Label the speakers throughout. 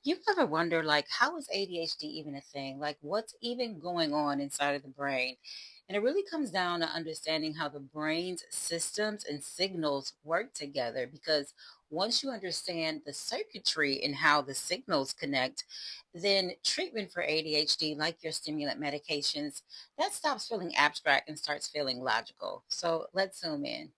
Speaker 1: You ever wonder, like, how is ADHD even a thing? Like, what's even going on inside of the brain? And it really comes down to understanding how the brain's systems and signals work together. Because once you understand the circuitry and how the signals connect, then treatment for ADHD, like your stimulant medications, that stops feeling abstract and starts feeling logical. So let's zoom in.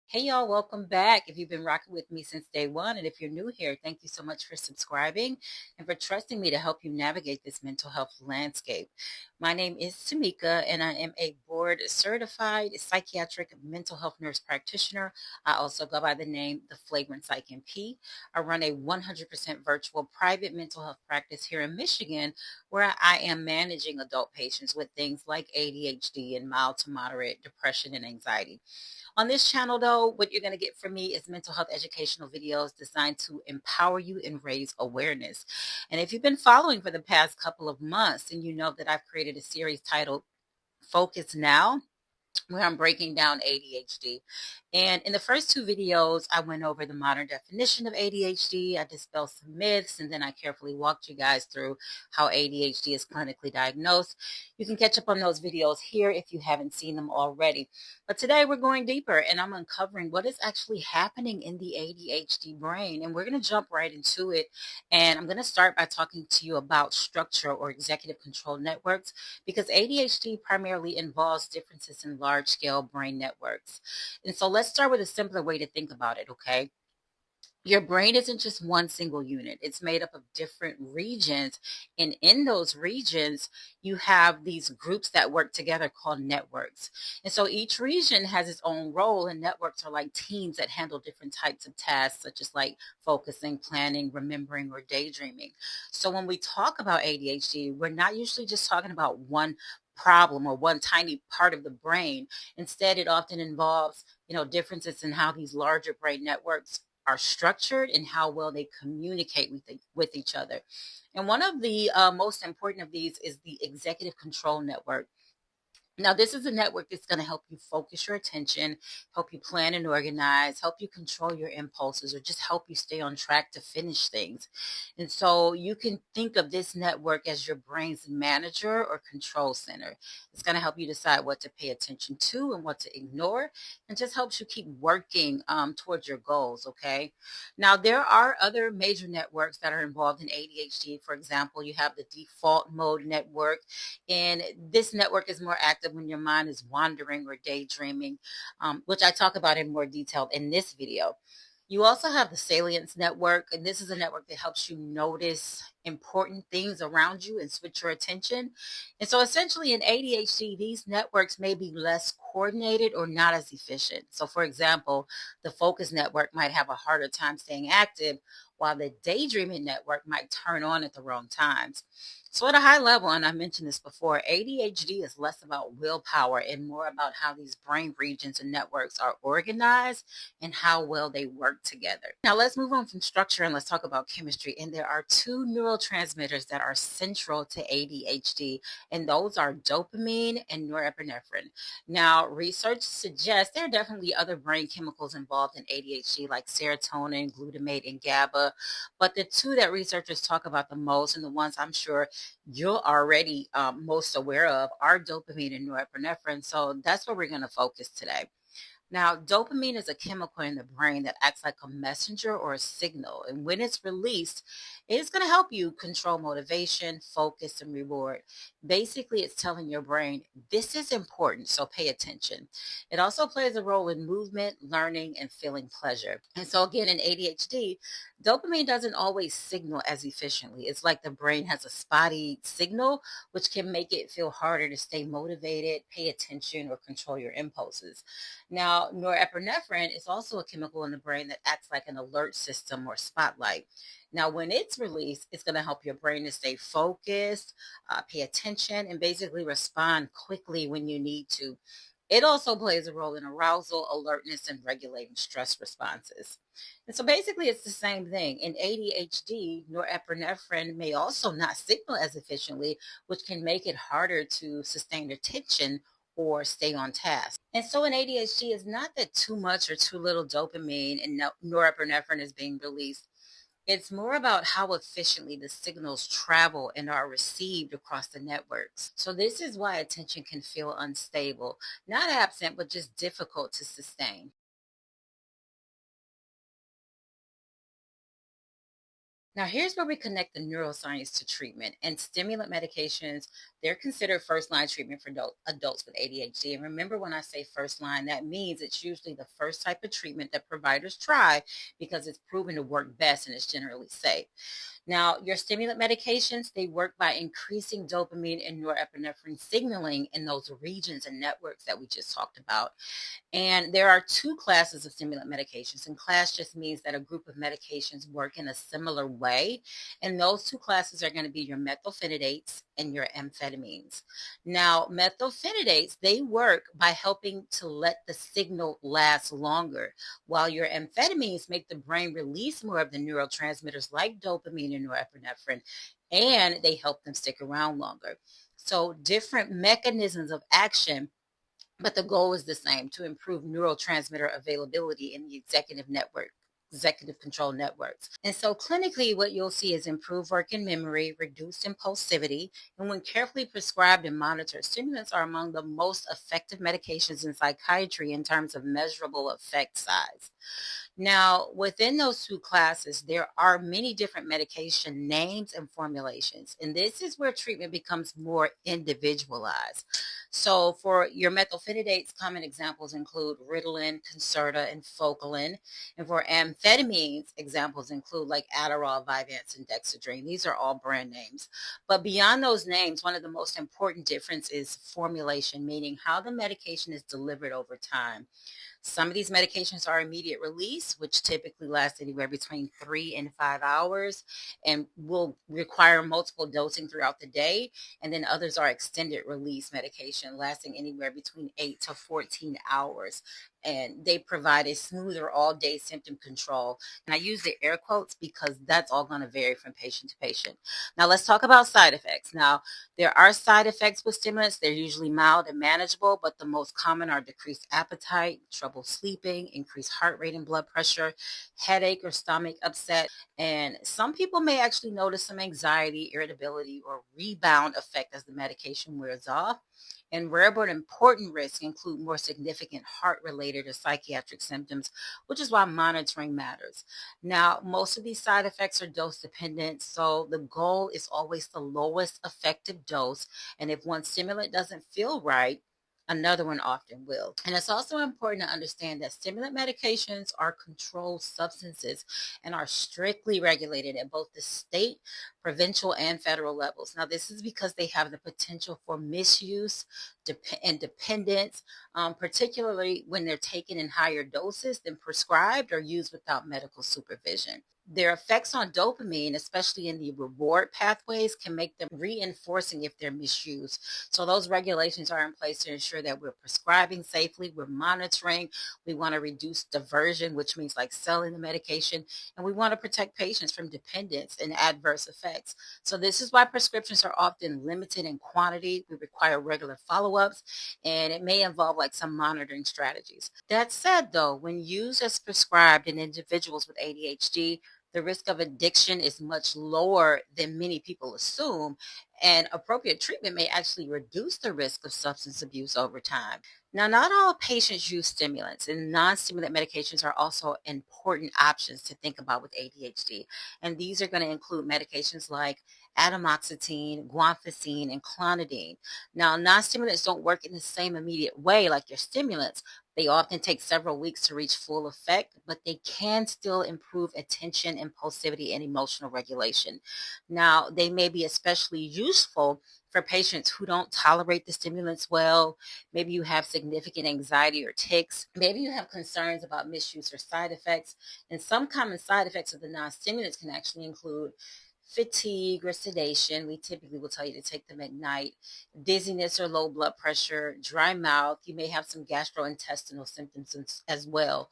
Speaker 1: Hey y'all, welcome back. If you've been rocking with me since day one, and if you're new here, thank you so much for subscribing and for trusting me to help you navigate this mental health landscape. My name is Tamika, and I am a board certified psychiatric mental health nurse practitioner. I also go by the name The Flagrant Psych MP. I run a 100% virtual private mental health practice here in Michigan, where I am managing adult patients with things like ADHD and mild to moderate depression and anxiety. On this channel, though, what you're going to get from me is mental health educational videos designed to empower you and raise awareness. And if you've been following for the past couple of months, then you know that I've created a series titled Focus Now, where I'm breaking down ADHD. And in the first two videos, I went over the modern definition of ADHD. I dispelled some myths, and then I carefully walked you guys through how ADHD is clinically diagnosed. You can catch up on those videos here if you haven't seen them already. But today we're going deeper, and I'm uncovering what is actually happening in the ADHD brain. And we're going to jump right into it. And I'm going to start by talking to you about structure or executive control networks, because ADHD primarily involves differences in large scale brain networks. And so let's start with a simpler way to think about it, okay? Your brain isn't just one single unit. It's made up of different regions. And in those regions, you have these groups that work together called networks. And so each region has its own role, and networks are like teams that handle different types of tasks, such as like focusing, planning, remembering, or daydreaming. So when we talk about ADHD, we're not usually just talking about one problem or one tiny part of the brain. Instead, it often involves, differences in how these larger brain networks are structured and how well they communicate with each other. And one of the most important of these is the executive control network. Now, this is a network that's going to help you focus your attention, help you plan and organize, help you control your impulses, or just help you stay on track to finish things. And so you can think of this network as your brain's manager or control center. It's going to help you decide what to pay attention to and what to ignore, and just helps you keep working towards your goals, okay? Now, there are other major networks that are involved in ADHD. For example, you have the default mode network, and this network is more active when your mind is wandering or daydreaming, which I talk about in more detail in this video. You also have the salience network, and this is a network that helps you notice important things around you and switch your attention. And so essentially in ADHD, these networks may be less coordinated or not as efficient. So for example, the focus network might have a harder time staying active, while the daydreaming network might turn on at the wrong times. So at a high level, and I mentioned this before, ADHD is less about willpower and more about how these brain regions and networks are organized and how well they work together. Now let's move on from structure and let's talk about chemistry. And there are two neurotransmitters that are central to ADHD, and those are dopamine and norepinephrine. Now, research suggests there are definitely other brain chemicals involved in ADHD, like serotonin, glutamate, and GABA. But the two that researchers talk about the most, and the ones I'm sure you're already most aware of, are dopamine and norepinephrine. So that's where we're going to focus today. Now, dopamine is a chemical in the brain that acts like a messenger or a signal. And when it's released, it's going to help you control motivation, focus, and reward. Basically, it's telling your brain, this is important, so pay attention. It also plays a role in movement, learning, and feeling pleasure. And so, again, in ADHD, dopamine doesn't always signal as efficiently. It's like the brain has a spotty signal, which can make it feel harder to stay motivated, pay attention, or control your impulses. Now, norepinephrine is also a chemical in the brain that acts like an alert system or spotlight. Now, when it's released, it's going to help your brain to stay focused, pay attention, and basically respond quickly when you need to. It also plays a role in arousal, alertness, and regulating stress responses. And so basically, it's the same thing. In ADHD, norepinephrine may also not signal as efficiently, which can make it harder to sustain attention or stay on task. And so in ADHD, it's not that too much or too little dopamine and norepinephrine is being released. It's more about how efficiently the signals travel and are received across the networks. So, this is why attention can feel unstable, not absent, but just difficult to sustain. Now, here's where we connect the neuroscience to treatment. And stimulant medications, they're considered first line treatment for adults with ADHD. And remember, when I say first line, that means it's usually the first type of treatment that providers try because it's proven to work best and it's generally safe. Now, your stimulant medications, they work by increasing dopamine and norepinephrine signaling in those regions and networks that we just talked about. And there are two classes of stimulant medications, and class just means that a group of medications work in a similar way. And those two classes are going to be your methylphenidates and your amphetamines. Now, methylphenidates, they work by helping to let the signal last longer, while your amphetamines make the brain release more of the neurotransmitters like dopamine and norepinephrine, and they help them stick around longer. So, different mechanisms of action, but the goal is the same: to improve neurotransmitter availability in the executive control networks. And so clinically, what you'll see is improved working memory, reduced impulsivity, and when carefully prescribed and monitored, stimulants are among the most effective medications in psychiatry in terms of measurable effect size. Now, within those two classes, there are many different medication names and formulations, and this is where treatment becomes more individualized. So, for your methylphenidates, common examples include Ritalin, Concerta, and Focalin. And for amphetamines, examples include like Adderall, Vyvanse, and Dexedrine. These are all brand names. But beyond those names, one of the most important difference is formulation, meaning how the medication is delivered over time. Some of these medications are immediate release, which typically lasts anywhere between 3 and 5 hours and will require multiple dosing throughout the day. And then others are extended release medication lasting anywhere between 8 to 14 hours. And they provide a smoother all day symptom control. And I use the air quotes because that's all going to vary from patient to patient. Now, let's talk about side effects. Now, there are side effects with stimulants. They're usually mild and manageable, but the most common are decreased appetite, trouble sleeping, increased heart rate and blood pressure, headache or stomach upset. And some people may actually notice some anxiety, irritability, or rebound effect as the medication wears off. And rare but important risks include more significant heart related or psychiatric symptoms, which is why monitoring matters. Now, most of these side effects are dose dependent, so the goal is always the lowest effective dose. And if one stimulant doesn't feel right, another one often will. And it's also important to understand that stimulant medications are controlled substances and are strictly regulated at both the state, provincial, and federal levels. Now, this is because they have the potential for misuse and dependence, particularly when they're taken in higher doses than prescribed or used without medical supervision. Their effects on dopamine, especially in the reward pathways, can make them reinforcing if they're misused. So those regulations are in place to ensure that we're prescribing safely, we're monitoring, we want to reduce diversion, which means like selling the medication, and we want to protect patients from dependence and adverse effects. So this is why prescriptions are often limited in quantity. We require regular follow-ups, and it may involve like some monitoring strategies. That said, though, when used as prescribed in individuals with ADHD, the risk of addiction is much lower than many people assume, and appropriate treatment may actually reduce the risk of substance abuse over time. Now, not all patients use stimulants, and non stimulant medications are also important options to think about with ADHD. And these are going to include medications like atomoxetine, guanfacine, and clonidine. Now, non stimulants don't work in the same immediate way like your stimulants. They often take several weeks to reach full effect, but they can still improve attention, impulsivity, and emotional regulation. Now, they may be especially useful for patients who don't tolerate the stimulants well. Maybe you have significant anxiety or tics. Maybe you have concerns about misuse or side effects. And some common side effects of the non stimulants can actually include fatigue or sedation. We typically will tell you to take them at night. Dizziness or low blood pressure, dry mouth. You may have some gastrointestinal symptoms as well.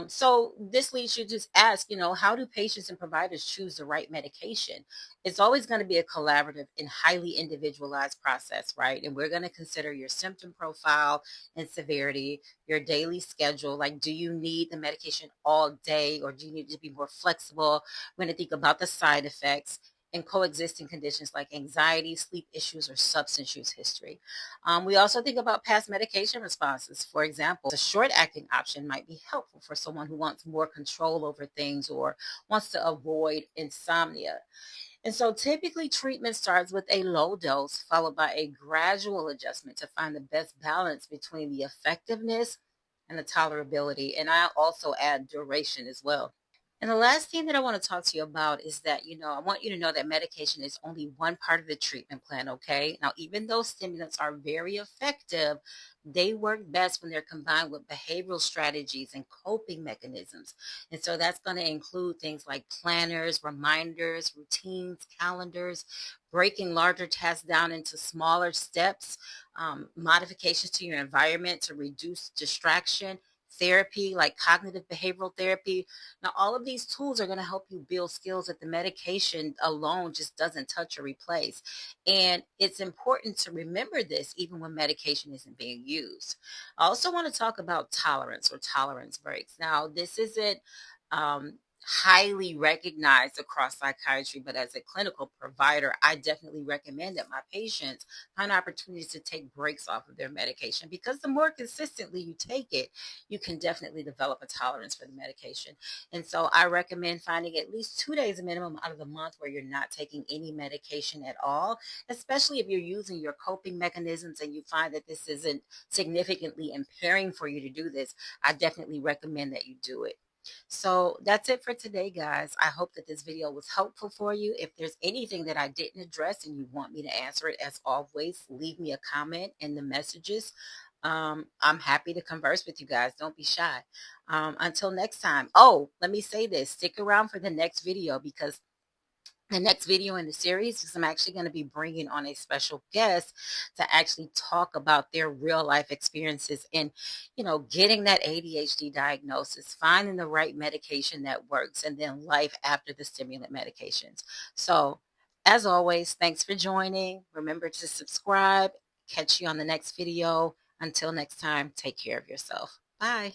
Speaker 1: So this leads you to just ask, how do patients and providers choose the right medication? It's always going to be a collaborative and highly individualized process, right? And we're going to consider your symptom profile and severity, your daily schedule. Like, do you need the medication all day, or do you need to be more flexible? We're going to think about the side effects and coexisting conditions like anxiety, sleep issues, or substance use history. We also think about past medication responses. For example, a short acting option might be helpful for someone who wants more control over things or wants to avoid insomnia. And so typically treatment starts with a low dose followed by a gradual adjustment to find the best balance between the effectiveness and the tolerability. And I also add duration as well. And the last thing that I want to talk to you about is that, I want you to know that medication is only one part of the treatment plan, okay? Now, even though stimulants are very effective, they work best when they're combined with behavioral strategies and coping mechanisms. And so that's going to include things like planners, reminders, routines, calendars, breaking larger tasks down into smaller steps, modifications to your environment to reduce distraction, therapy like cognitive behavioral therapy. Now, all of these tools are going to help you build skills that the medication alone just doesn't touch or replace. And it's important to remember this even when medication isn't being used. I also want to talk about tolerance or tolerance breaks. Now, this isn't highly recognized across psychiatry, but as a clinical provider, I definitely recommend that my patients find opportunities to take breaks off of their medication, because the more consistently you take it, you can definitely develop a tolerance for the medication. And so I recommend finding at least 2 days minimum out of the month where you're not taking any medication at all, especially if you're using your coping mechanisms and you find that this isn't significantly impairing for you to do this. I definitely recommend that you do it. So that's it for today, guys. I hope that this video was helpful for you. If there's anything that I didn't address and you want me to answer it, as always, leave me a comment in the messages. I'm happy to converse with you guys. Don't be shy. Until next time. Oh, let me say this. Stick around for the next video, because the next video in the series is I'm actually going to be bringing on a special guest to actually talk about their real life experiences in, getting that ADHD diagnosis, finding the right medication that works, and then life after the stimulant medications. So, as always, thanks for joining. Remember to subscribe. Catch you on the next video. Until next time, take care of yourself. Bye.